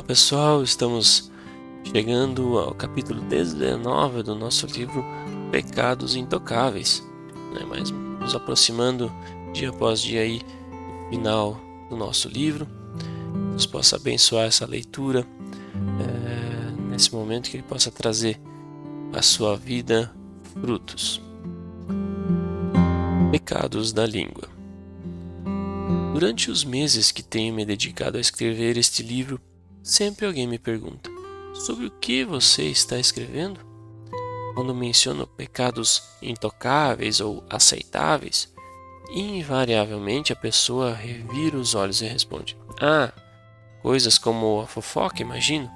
Pessoal, estamos chegando ao capítulo 19 do nosso livro Pecados Intocáveis, mas nos aproximando dia após dia aí do final do nosso livro. Deus possa abençoar essa leitura nesse momento, que Ele possa trazer à sua vida frutos. Pecados da língua. Durante os meses que tenho me dedicado a escrever este livro, sempre alguém me pergunta: sobre o que você está escrevendo? Quando menciono pecados intocáveis ou aceitáveis, invariavelmente a pessoa revira os olhos e responde: coisas como a fofoca, imagino.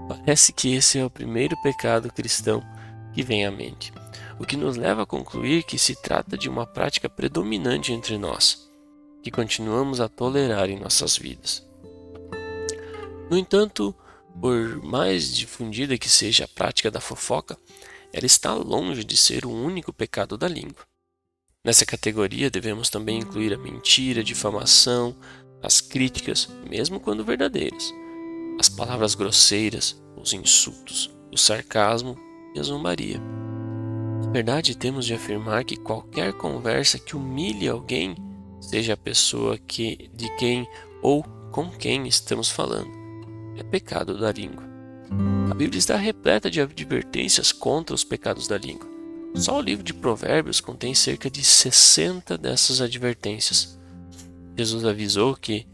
Parece que esse é o primeiro pecado cristão que vem à mente, o que nos leva a concluir que se trata de uma prática predominante entre nós, que continuamos a tolerar em nossas vidas. No entanto, por mais difundida que seja a prática da fofoca, ela está longe de ser o único pecado da língua. Nessa categoria devemos também incluir a mentira, a difamação, as críticas, mesmo quando verdadeiras, as palavras grosseiras, os insultos, o sarcasmo e a zombaria. Na verdade, temos de afirmar que qualquer conversa que humilhe alguém, seja a pessoa de quem ou com quem estamos falando, é pecado da língua. A Bíblia está repleta de advertências contra os pecados da língua. Só o livro de Provérbios contém cerca de 60 dessas advertências. Jesus avisou que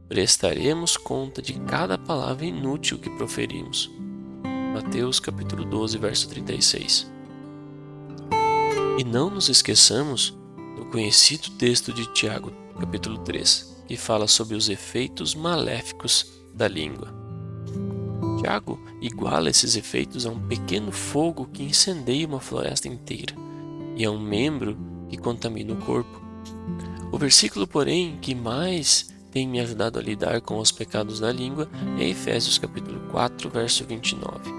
prestaremos conta de cada palavra inútil que proferimos. Mateus capítulo 12, verso 36. E não nos esqueçamos do conhecido texto de Tiago, capítulo 3, que fala sobre os efeitos maléficos da língua. Tiago iguala esses efeitos a um pequeno fogo que incendeia uma floresta inteira e a um membro que contamina o corpo. O versículo, porém, que mais tem me ajudado a lidar com os pecados da língua é Efésios capítulo 4, verso 29.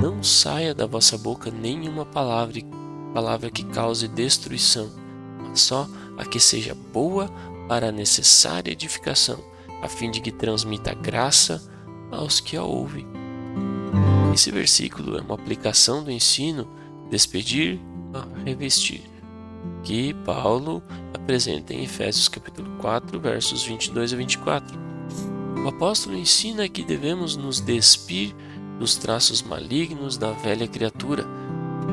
Não saia da vossa boca nenhuma palavra que cause destruição, mas só a que seja boa para a necessária edificação, a fim de que transmita graça aos que a ouvem. Esse versículo é uma aplicação do ensino despedir a revestir, que Paulo apresenta em Efésios capítulo 4, versos 22 a 24. O apóstolo ensina que devemos nos despir dos traços malignos da velha criatura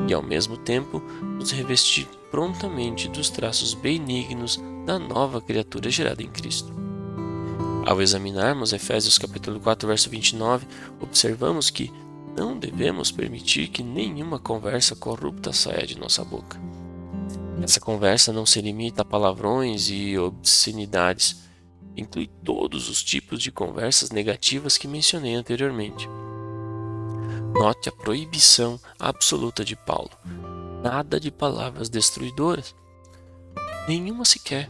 e, ao mesmo tempo, nos revestir prontamente dos traços benignos da nova criatura gerada em Cristo. Ao examinarmos Efésios capítulo 4, verso 29, observamos que não devemos permitir que nenhuma conversa corrupta saia de nossa boca. Essa conversa não se limita a palavrões e obscenidades, inclui todos os tipos de conversas negativas que mencionei anteriormente. Note a proibição absoluta de Paulo: nada de palavras destruidoras, nenhuma sequer.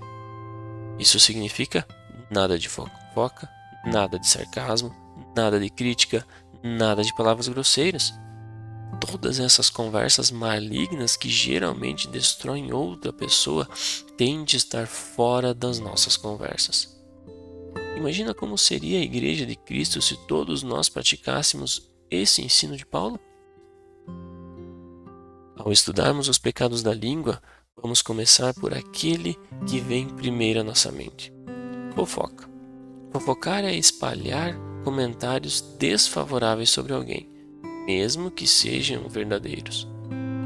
Isso significa nada de fofoca, nada de sarcasmo, nada de crítica, nada de palavras grosseiras. Todas essas conversas malignas que geralmente destroem outra pessoa têm de estar fora das nossas conversas. Imagina como seria a Igreja de Cristo se todos nós praticássemos esse ensino de Paulo? Ao estudarmos os pecados da língua, vamos começar por aquele que vem primeiro à nossa mente: fofoca. Fofocar é espalhar comentários desfavoráveis sobre alguém, mesmo que sejam verdadeiros.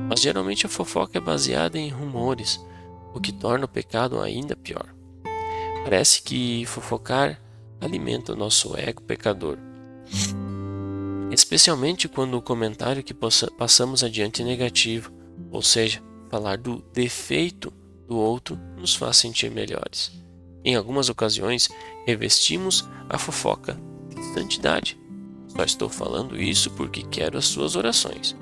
Mas geralmente a fofoca é baseada em rumores, o que torna o pecado ainda pior. Parece que fofocar alimenta o nosso ego pecador, especialmente quando o comentário que passamos adiante é negativo, ou seja, falar do defeito do outro nos faz sentir melhores. Em algumas ocasiões, revestimos a fofoca de santidade. Só estou falando isso porque quero as suas orações.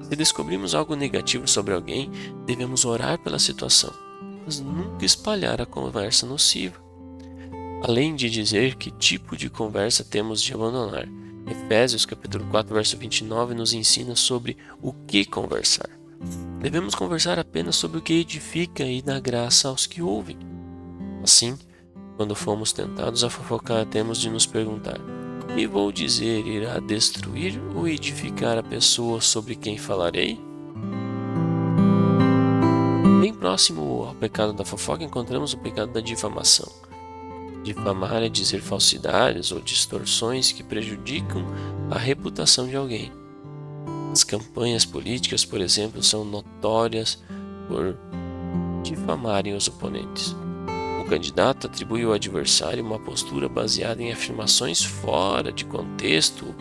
Se descobrimos algo negativo sobre alguém, devemos orar pela situação, mas nunca espalhar a conversa nociva. Além de dizer que tipo de conversa temos de abandonar, Efésios capítulo 4, verso 29 nos ensina sobre o que conversar. Devemos conversar apenas sobre o que edifica e dá graça aos que ouvem. Assim, quando fomos tentados a fofocar, temos de nos perguntar: E vou dizer, irá destruir ou edificar a pessoa sobre quem falarei? Bem próximo ao pecado da fofoca, encontramos o pecado da difamação. Difamar é dizer falsidades ou distorções que prejudicam a reputação de alguém. As campanhas políticas, por exemplo, são notórias por difamarem os oponentes. O candidato atribui ao adversário uma postura baseada em afirmações fora de contexto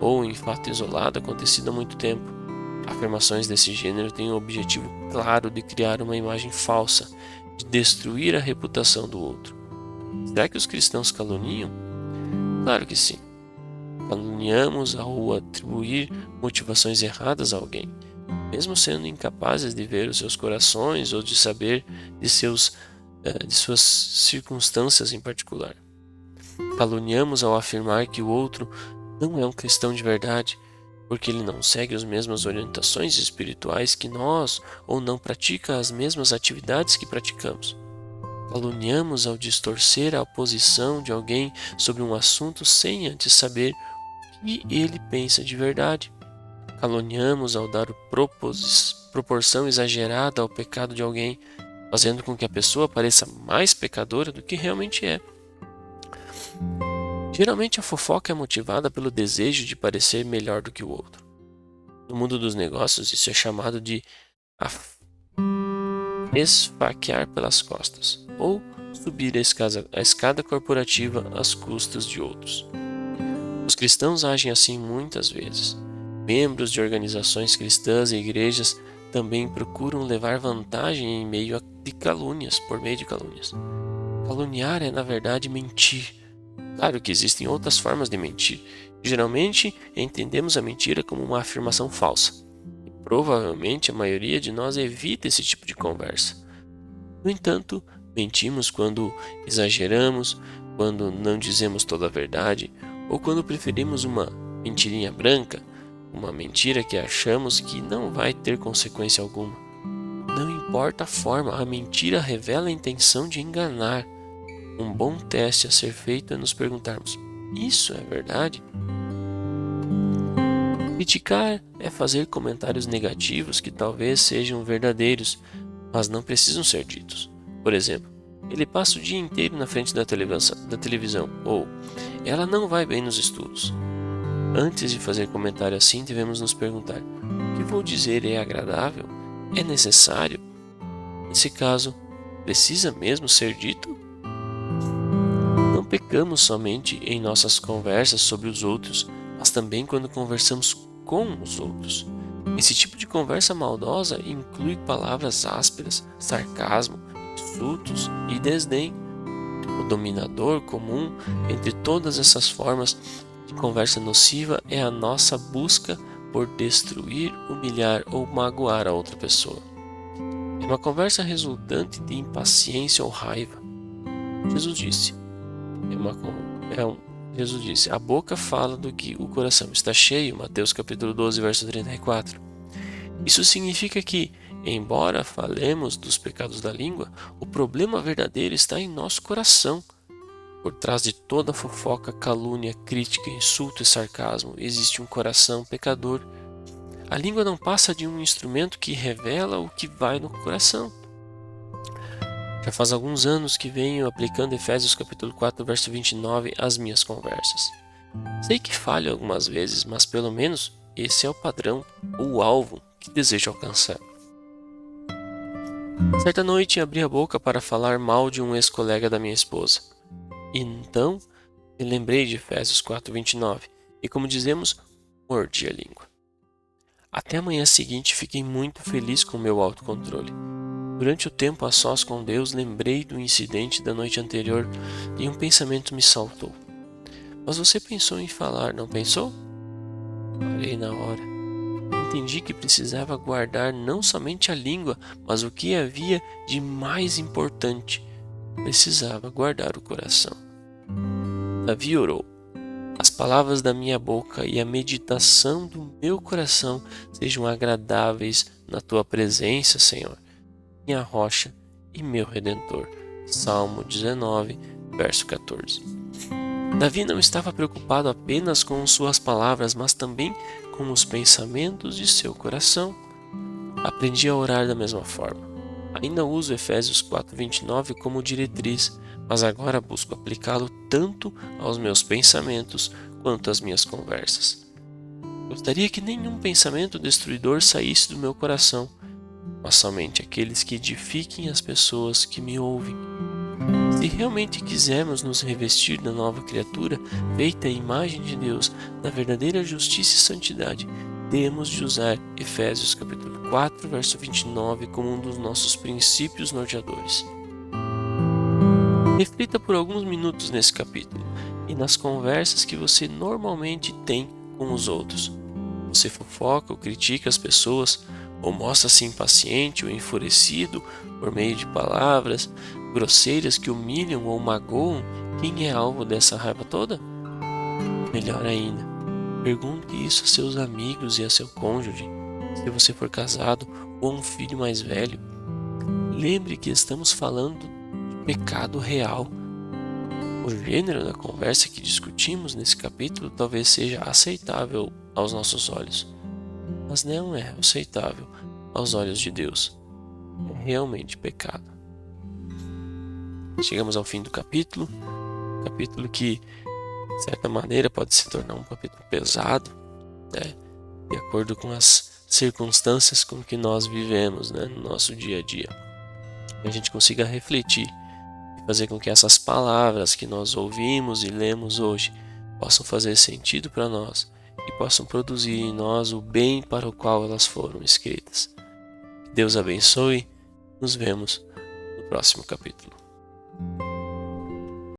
ou em fato isolado acontecido há muito tempo. Afirmações desse gênero têm o objetivo claro de criar uma imagem falsa, de destruir a reputação do outro. Será que os cristãos caluniam? Claro que sim. Caluniamos ao atribuir motivações erradas a alguém, mesmo sendo incapazes de ver os seus corações ou de saber de suas circunstâncias em particular. Caluniamos ao afirmar que o outro não é um cristão de verdade, porque ele não segue as mesmas orientações espirituais que nós ou não pratica as mesmas atividades que praticamos. Caluniamos ao distorcer a posição de alguém sobre um assunto sem antes saber o que ele pensa de verdade. Caluniamos ao dar proporção exagerada ao pecado de alguém, fazendo com que a pessoa pareça mais pecadora do que realmente é. Geralmente a fofoca é motivada pelo desejo de parecer melhor do que o outro. No mundo dos negócios, isso é chamado de esfaquear pelas costas, ou subir a escada corporativa às custas de outros. Os cristãos agem assim muitas vezes. Membros de organizações cristãs e igrejas também procuram levar vantagem por meio de calúnias. Caluniar é, na verdade, mentir. Claro que existem outras formas de mentir. Geralmente, entendemos a mentira como uma afirmação falsa. E provavelmente a maioria de nós evita esse tipo de conversa. No entanto, mentimos quando exageramos, quando não dizemos toda a verdade, ou quando preferimos uma mentirinha branca, uma mentira que achamos que não vai ter consequência alguma. Não importa a forma, a mentira revela a intenção de enganar. Um bom teste a ser feito é nos perguntarmos: isso é verdade? Criticar é fazer comentários negativos que talvez sejam verdadeiros, mas não precisam ser ditos. Por exemplo, ele passa o dia inteiro na frente da televisão, ou ela não vai bem nos estudos. Antes de fazer comentário assim, devemos nos perguntar: o que vou dizer é agradável? É necessário? Nesse caso, precisa mesmo ser dito? Não pecamos somente em nossas conversas sobre os outros, mas também quando conversamos com os outros. Esse tipo de conversa maldosa inclui palavras ásperas, sarcasmo, insultos e desdém. O dominador comum entre todas essas formas de conversa nociva é a nossa busca por destruir, humilhar ou magoar a outra pessoa. É uma conversa resultante de impaciência ou raiva. Jesus disse, a boca fala do que o coração está cheio, Mateus capítulo 12, verso 34. Isso significa que, embora falemos dos pecados da língua, o problema verdadeiro está em nosso coração. Por trás de toda fofoca, calúnia, crítica, insulto e sarcasmo, existe um coração pecador. A língua não passa de um instrumento que revela o que vai no coração. Já faz alguns anos que venho aplicando Efésios capítulo 4, verso 29 às minhas conversas. Sei que falho algumas vezes, mas pelo menos esse é o padrão, ou o alvo que desejo alcançar. Certa noite abri a boca para falar mal de um ex-colega da minha esposa. E então me lembrei de Efésios 4:29 e, como dizemos, mordi a língua. Até a manhã seguinte fiquei muito feliz com o meu autocontrole. Durante o tempo a sós com Deus, lembrei do incidente da noite anterior e um pensamento me saltou. Mas você pensou em falar, não pensou? Parei na hora. Entendi que precisava guardar não somente a língua, mas o que havia de mais importante. Precisava guardar o coração. Davi orou: as palavras da minha boca e a meditação do meu coração sejam agradáveis na tua presença, Senhor, minha rocha e meu redentor. Salmo 19, verso 14. Davi não estava preocupado apenas com suas palavras, mas também com os pensamentos de seu coração. Aprendi a orar da mesma forma. Ainda uso Efésios 4:29 como diretriz, mas agora busco aplicá-lo tanto aos meus pensamentos quanto às minhas conversas. Gostaria que nenhum pensamento destruidor saísse do meu coração, mas somente aqueles que edifiquem as pessoas que me ouvem. Se realmente quisermos nos revestir da nova criatura, feita à imagem de Deus, na verdadeira justiça e santidade, temos de usar Efésios capítulo 4, verso 29 como um dos nossos princípios norteadores. Reflita por alguns minutos nesse capítulo e nas conversas que você normalmente tem com os outros. Você fofoca ou critica as pessoas, ou mostra-se impaciente ou enfurecido por meio de palavras grosseiras que humilham ou magoam quem é alvo dessa raiva toda? Melhor ainda, pergunte isso a seus amigos e a seu cônjuge, se você for casado ou um filho mais velho. Lembre que estamos falando de pecado real. O gênero da conversa que discutimos nesse capítulo talvez seja aceitável aos nossos olhos, mas não é aceitável aos olhos de Deus. É realmente pecado. Chegamos ao fim do capítulo que, de certa maneira, pode se tornar um capítulo pesado, né? De acordo com as circunstâncias com que nós vivemos, né, no nosso dia a dia. Que a gente consiga refletir e fazer com que essas palavras que nós ouvimos e lemos hoje possam fazer sentido para nós e possam produzir em nós o bem para o qual elas foram escritas. Que Deus abençoe. Nos vemos no próximo capítulo.